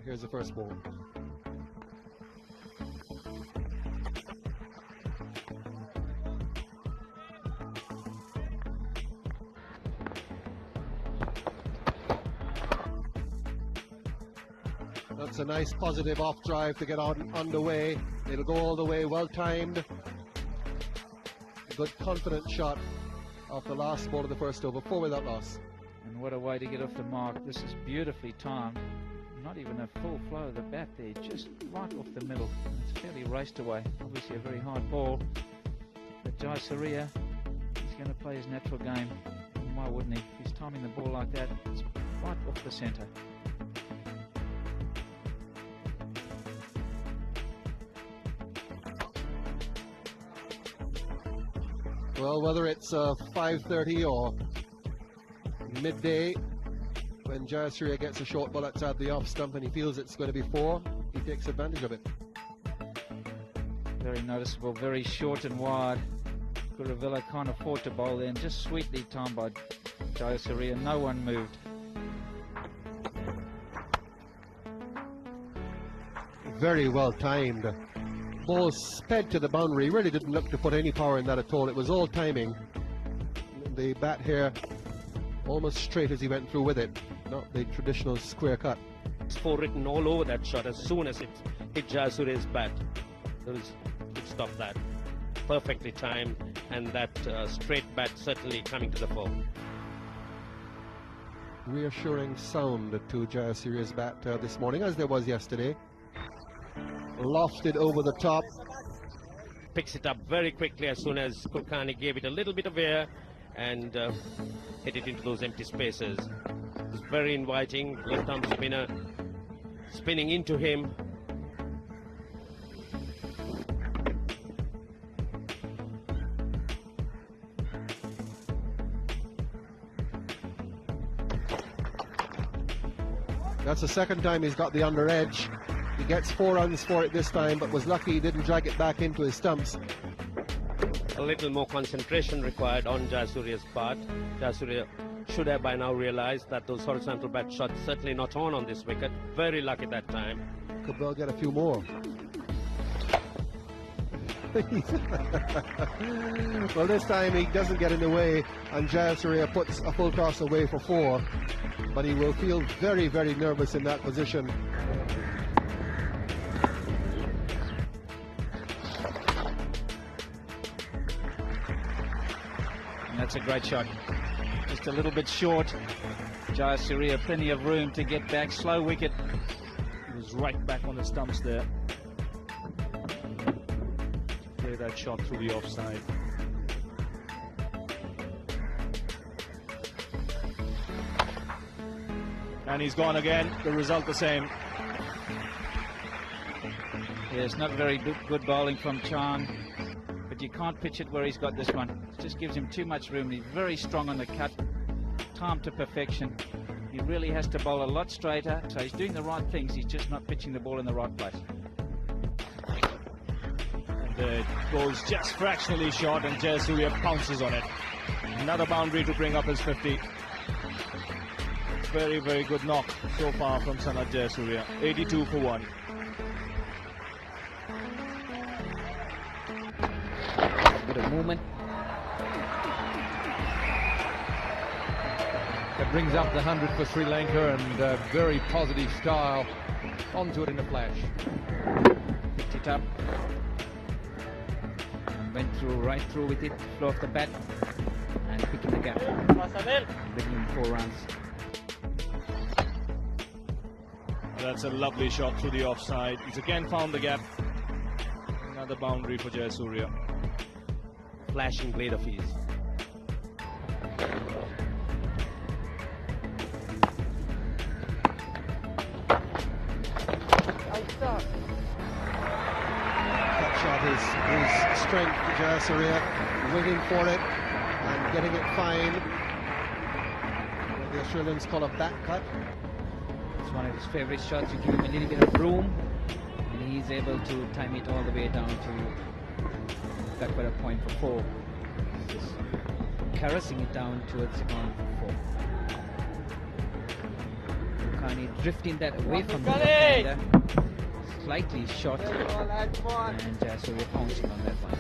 Here's the first ball. That's a nice positive off drive to get on underway. It'll go all the way, well timed. Good confident shot off the last ball of the first over, 4 without loss. And what a way to get off the mark. This is beautifully timed. Not even a full flow of the bat there, just right off the middle. It's fairly raced away. Obviously a very hard ball. But Jayasuriya is going to play his natural game. Why wouldn't he? He's timing the ball like that. It's right off the centre. Well, whether it's 5:30 or midday, when Jayasuriya gets a short ball outside the off stump and he feels it's going to be 4, he takes advantage of it. Very noticeable, very short and wide. Guravilla can't afford to bowl there, and just sweetly timed by Jayasuriya. No one moved. Very well timed. Ball sped to the boundary, really didn't look to put any power in that at all. It was all timing. The bat here almost straight as he went through with it, not the traditional square cut. It's 4 written all over that shot as soon as it hit Jayasuriya's bat. It stopped that. Perfectly timed, and that straight bat certainly coming to the fore. Reassuring sound to Jayasuriya's bat this morning, as there was yesterday. Lofted over the top. Picks it up very quickly as soon as Kulkarni gave it a little bit of air and hit it into those empty spaces. It's very inviting. Left arm spinner spinning into him. That's the second time he's got the under edge. He gets 4 runs for it this time, but was lucky he didn't drag it back into his stumps. A little more concentration required on Jayasuriya's part. Jayasuriya should have by now realized that those horizontal bat shots certainly not on this wicket. Very lucky that time. Could well get a few more. Well, this time he doesn't get in the way, and Jayasuriya puts a full toss away for 4. But he will feel very, very nervous in that position. That's a great shot. Just a little bit short. Jayasuriya, plenty of room to get back. Slow wicket. He was right back on the stumps there. Play that shot through the offside. And he's gone again. The result the same. Yeah, it's not very good bowling from Chan. But you can't pitch it where he's got this one. It just gives him too much room. He's very strong on the cut, timed to perfection. He really has to bowl a lot straighter, so he's doing the right things. He's just not pitching the ball in the right place. And it goes just fractionally short, and Jayasuriya pounces on it. Another boundary to bring up his 50. Very, very good knock so far from Sanath Jayasuriya. 82 for 1. Bit of movement. That brings up the 100 for Sri Lanka, and very positive style onto it in a flash. Picked it up. And went through, right through with it. Flow off the bat. And picking the gap. Bringing him 4 runs. That's a lovely shot through the offside. He's again found the gap. Another boundary for Jayasuriya. Flashing blade of ease. That shot is strength to Jayasuriya, waiting for it and getting it fine. What the Australians call a back cut. It's one of his favorite shots. You give him a little bit of room, and he's able to time it all the way down to that better point for 4. Just caressing it down towards the ground for 4. Kulkarni drifting that away from the left-hander. Slightly short, and Jayasuriya pouncing on that one.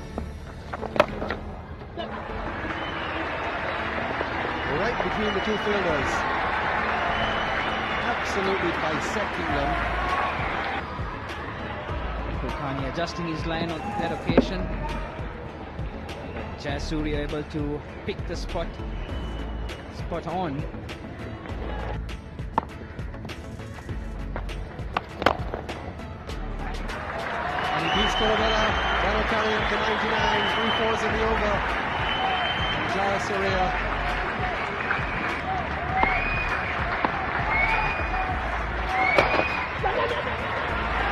Right between the two fielders. Absolutely bisecting them. Kulkarni adjusting his line on that occasion. But Jayasuriya able to pick the spot on. And he beats Colombo. That'll carry him to 99. 3-4s in the over. And Jayasuriya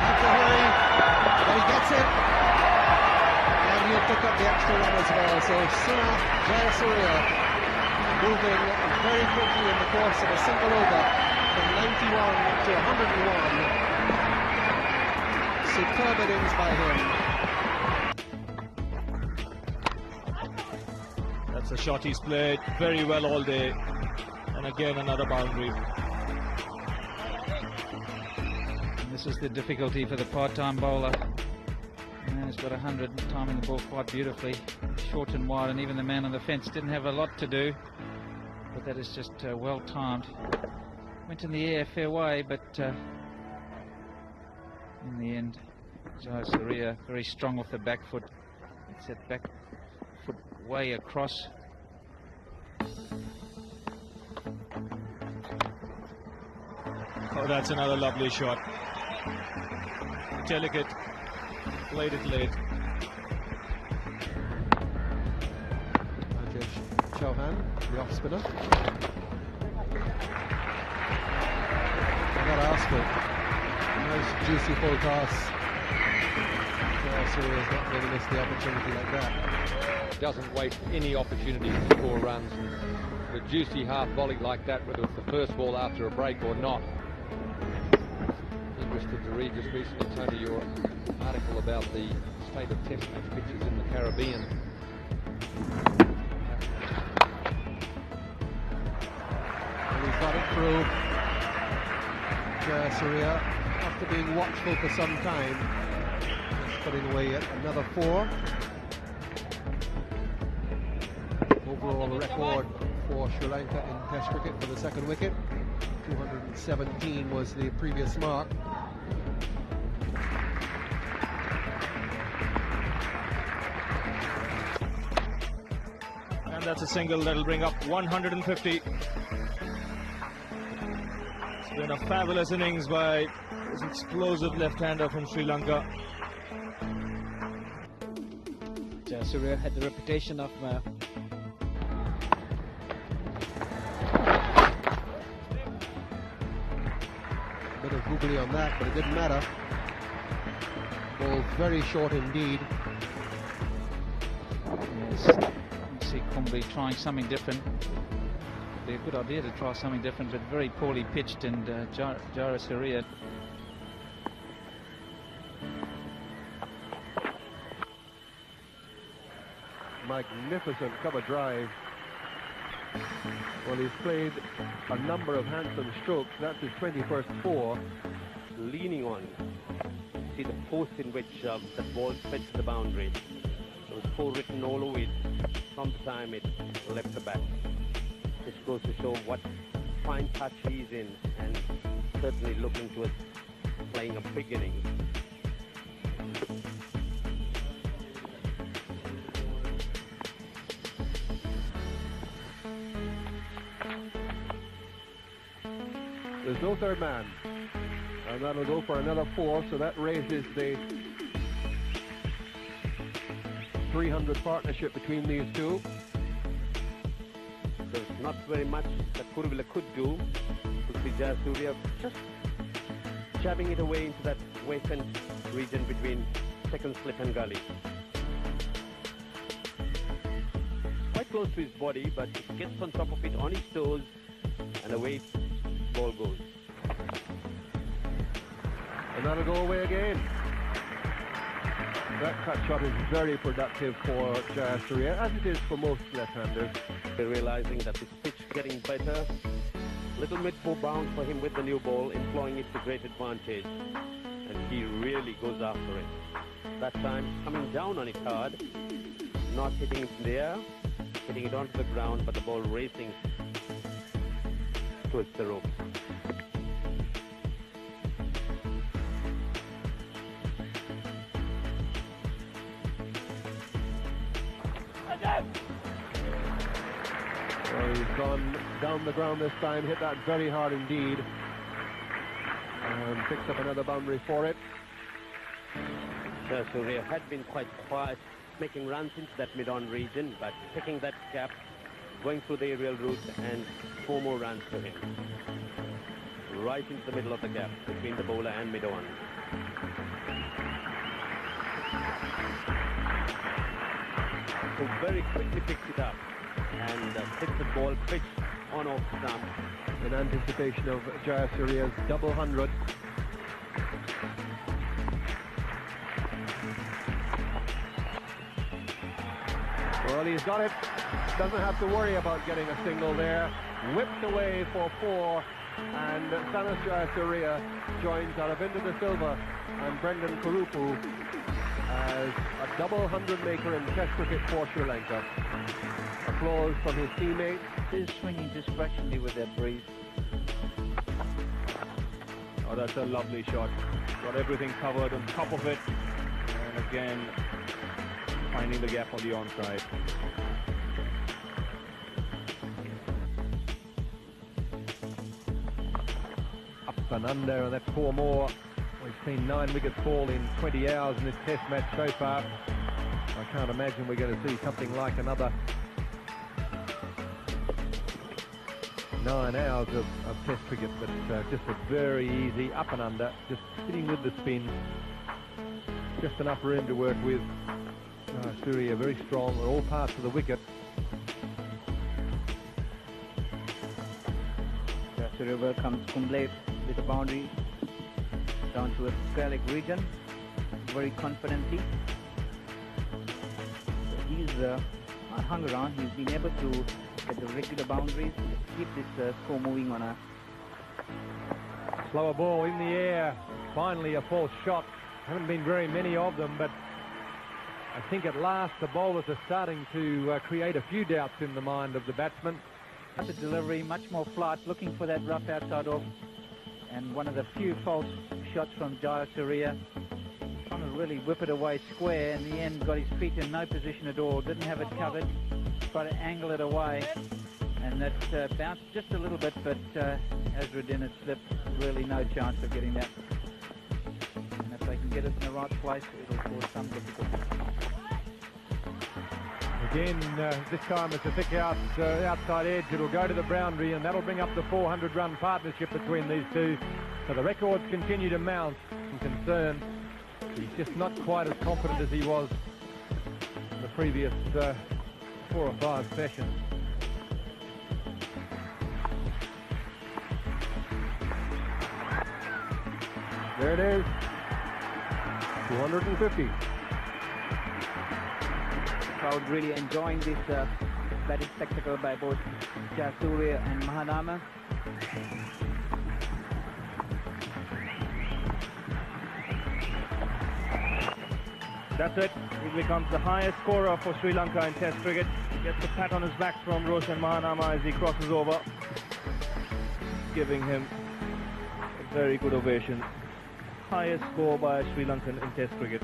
had to hurry, but he gets it. And he'll pick up the extra run as well. So Sanath Jayasuriya moving very quickly in the course of a single over from 91 to 101. Superb innings by him. That's a shot he's played very well all day. And again, another boundary. And this is the difficulty for the part-time bowler. The man has got 100, timing the ball quite beautifully, short and wide, and even the man on the fence didn't have a lot to do. But that is just well timed. Went in the air fair way, but in the end, Jayasuriya very strong off the back foot. It's that back foot way across. Oh, that's another lovely shot. Delicate. Played it late. Rajesh Chauhan, the off spinner. I gotta ask it. Nice juicy full toss. Jayasuriya's not going to miss the opportunity like that. Doesn't waste any opportunity to score runs. The juicy half volley like that, whether it's the first ball after a break or not. Interested to read just recently, Tony, your article about the state of test match pitches in the Caribbean. And he's got it through. Jayasuriya, after being watchful for some time, is putting away yet another 4. Overall record for Sri Lanka in Test cricket for the second wicket. 217 was the previous mark. And that's a single that'll bring up 150. It's been a fabulous innings by this explosive left-hander from Sri Lanka. Jayasuriya had the reputation of Bit of googly on that, but it didn't matter. Ball very short indeed. yes, you see Kumbi trying something different. It'd be a good idea to try something different, but very poorly pitched, and Jayasuriya Magnificent cover drive. Well, he's played a number of handsome strokes. That's his 21st 4. Leaning on. See the force in which that ball fed to the boundary. There was 4 written all over it from the time it left the bat. This goes to show what fine touch he's in, and certainly looking towards playing a big innings. There's no third man, and that'll go for another 4, so that raises the 300 partnership between these two. There's not very much that Kuruvilla could do. To see Jayasuriya just jabbing it away into that vacant region between second slip and gully. Quite close to his body, but it gets on top of it on his toes, and away ball goes. And that'll go away again. That cut shot is very productive for Jayasuriya, as it is for most left-handers. They're realizing that this pitch is getting better, Little mid-4 bounce for him with the new ball, employing it to great advantage. And he really goes after it. That time coming down on it hard, not hitting it in the air, hitting it onto the ground, but the ball racing towards the ropes. Well, he's gone down the ground this time, hit that very hard indeed, and picks up another boundary for it. Jayasuriya had been quite quiet, making runs into that mid-on region, but picking that gap, going through the aerial route, and 4 more runs to him. Right into the middle of the gap between the bowler and mid-on. So very quickly picks it up and hits the ball pitch on off stump. In anticipation of Jayasuriya's double 100. Well, he's got it. Doesn't have to worry about getting a single there. Whipped away for 4. And Sanath Jayasuriya joins Aravinda De Silva and Brendan Kurupu as a double 100 maker in Test cricket for Sri Lanka. Applause from his teammates. Is swinging just fractionally with that breeze. Oh, that's a lovely shot. Got everything covered on top of it. And again, finding the gap on the onside. Up and under, and that's 4 more. We've seen 9 wickets fall in 20 hours in this Test match so far. I can't imagine we're going to see something like another 9 hours of Test cricket, but just a very easy up and under, just sitting with the spin. Just enough room to work with. Jayasuriya very strong on all parts of the wicket. Jayasuriya welcomes Kumble with a boundary down to a square leg region very confidently. So he's not hung around. He's been able to get the regular boundaries, keep this score moving on a Slower ball in the air. Finally a false shot. Haven't been very many of them, but I think at last the bowlers are starting to create a few doubts in the mind of the batsman. The delivery, much more flight, looking for that rough outside off. And one of the few false shots from Jayasuriya. Trying to really whip it away square. In the end, got his feet in no position at all. Didn't have it covered. Tried to angle it away. And that bounced just a little bit, but Azruddin had slipped. Really no chance of getting that. And if they can get it in the right place, it'll cause some difficulty. Again, this time it's a thick outside edge. It'll go to the boundary, and that'll bring up the 400-run partnership between these two. So the records continue to mount. Some concern. He's just not quite as confident as he was in the previous 4 or 5 sessions. There it is. 250. crowd really enjoying this batting spectacle by both Jayasuriya and Mahanama. That's it. He becomes the highest scorer for Sri Lanka in Test cricket. He gets a pat on his back from Roshan Mahanama as he crosses over, giving him a very good ovation. Highest score by a Sri Lankan in Test cricket.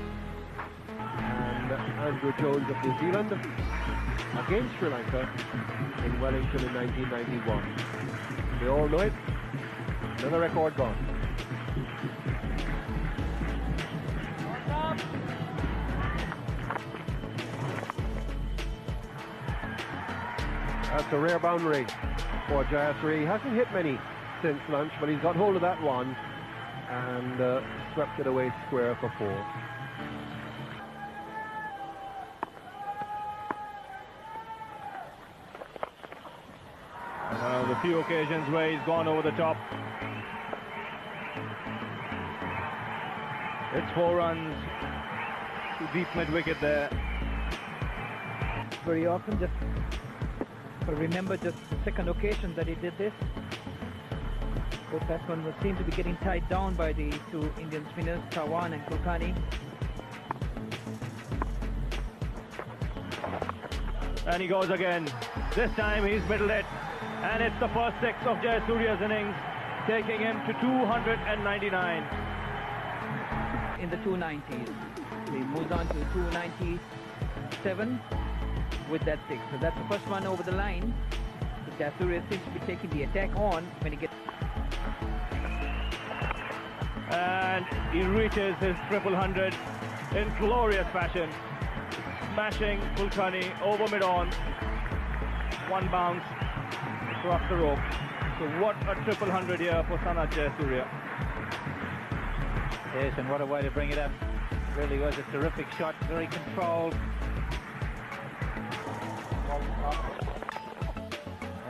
And Andrew Jones of New Zealand against Sri Lanka in Wellington in 1991. We all know it. Another record gone. That's a rare boundary for Jayasuriya. He hasn't hit many since lunch, but he's got hold of that one and swept it away square for 4. The few occasions where he's gone over the top. It's 4 runs to deep mid-wicket there. Very often, just remember just the second occasion that he did this. Both batsmen seem to be getting tied down by the two Indian spinners, Chawan and Kulkarni. And he goes again. This time he's middled it. And it's the first six of Jayasuriya's innings, taking him to 299. In the 290s. He moves on to 297 with that six. So that's the first one over the line. So Jayasuriya seems to be taking the attack on when he gets... And he reaches his 100 in glorious fashion, smashing Kulkarni over mid-on. One bounce across the rope. So what a 100 here for Sanath Jayasuriya. Yes, and what a way to bring it up. Really was a terrific shot, very controlled.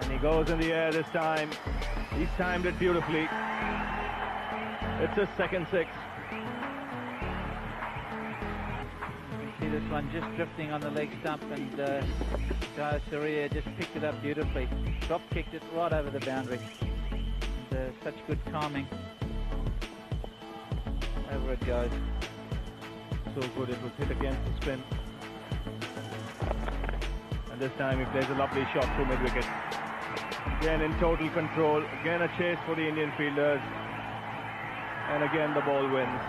And he goes in the air this time. He's timed it beautifully. It's his second six. You can see this one just drifting on the leg stump, and Jayasuriya just picked it up beautifully. Drop kicked it right over the boundary. And, such good timing. Over it goes. So good, it was hit against the spin. And this time he plays a lovely shot through mid-wicket. Again in total control, again a chase for the Indian fielders. And again the ball wins.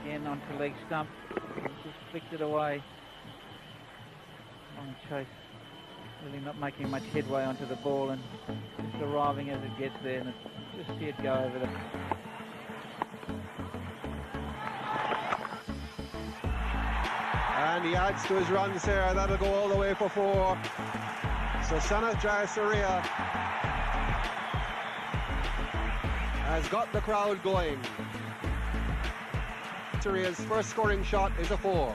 Again onto leg stump. Just flicked it away. Long chase. Really not making much headway onto the ball, and just arriving as it gets there, and just see it go over the... And he adds to his runs here. That'll go all the way for 4. So Sanath Jayasuriya has got the crowd going. Jayasuriya's first scoring shot is a 4.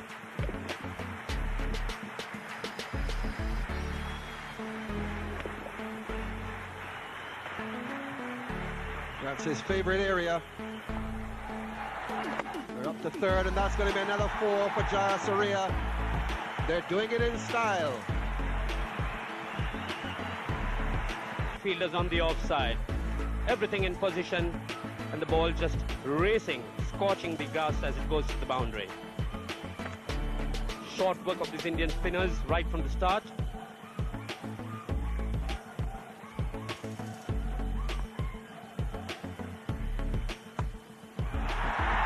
That's his favorite area. They're up to third, and that's going to be another 4 for Jayasuriya. They're doing it in style. Fielders on the offside. Everything in position, and the ball just racing, scorching the grass as it goes to the boundary. Short work of these Indian spinners right from the start.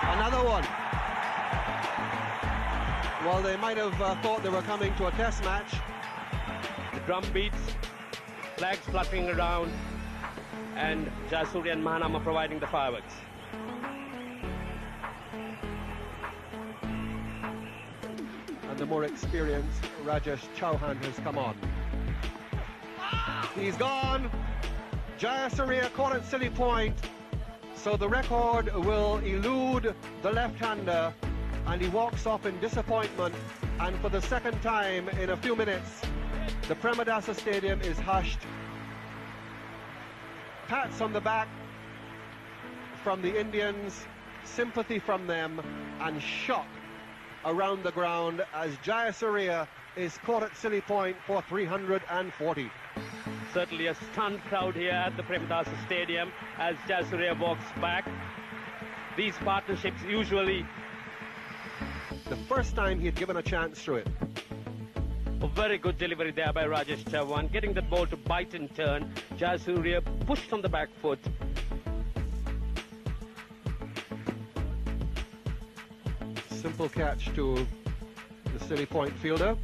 Another one. Well, they might have thought they were coming to a test match. The drum beats, flags fluttering around, and Jayasuriya and Mahanama providing the fireworks. And the more experienced Rajesh Chauhan has come on. He's gone. Jayasuriya caught at Silly Point. So the record will elude the left-hander, and he walks off in disappointment. And for the second time in a few minutes, the Premadasa Stadium is hushed. Pats on the back from the Indians, sympathy from them, and shock around the ground as Jayasuriya is caught at Silly Point for 340. Certainly a stunned crowd here at the Premadasa Stadium as Jayasuriya walks back. These partnerships usually... The first time he had given a chance through it. A very good delivery there by Rajesh Chauhan, getting that ball to bite and turn. Jayasuriya pushed on the back foot. Simple catch to the Silly Point fielder.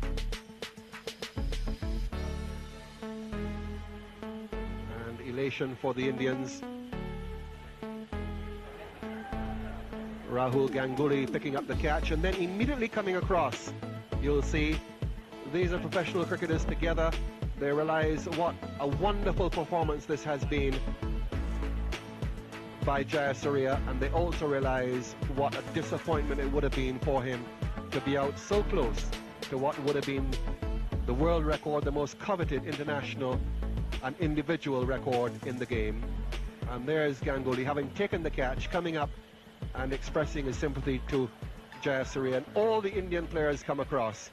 And elation for the Indians. Rahul Ganguly picking up the catch and then immediately coming across. You'll see these are professional cricketers together. They realize what a wonderful performance this has been by Jayasuriya, and they also realize what a disappointment it would have been for him to be out so close to what would have been the world record, the most coveted international and individual record in the game. And there's Ganguly having taken the catch, coming up and expressing his sympathy to Jayasuriya, and all the Indian players come across.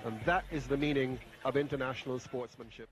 And that is the meaning of international sportsmanship.